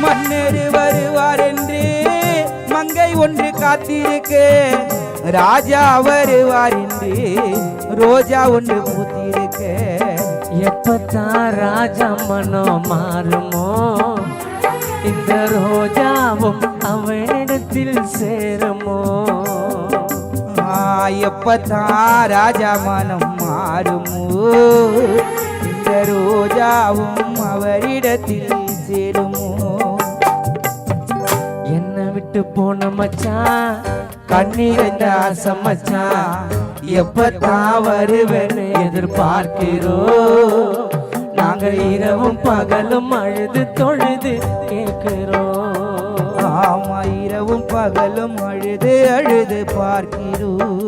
மன்னர் வருவார் என்று மங்கை ஒன்று காத்திருக்கு, ராஜா வருவார் என்று ரோஜா ஒன்று பூத்திருக்கு. எப்பத்தான் ராஜா மனம் மாறுமோ, இந்த ரோஜாவும் அவனிடத்தில் சேருமோ. எப்பத்தான் ராஜா மனம் மாறுமோ, இந்த ரோஜாவும் அவரிடத்தில் சேருமோ. என்ன விட்டு போன மச்சான், கண்ணீர் ஆசை மச்சான், எப்பத்தான் வருவேன்னு எதிர்பார்க்கிறோம். நாங்கள் இரவும் பகலும் அழுது தொழுது கேட்கிறோம். ஆமா, இரவும் பகலும் அழுது அழுது பார்க்கிறோம்.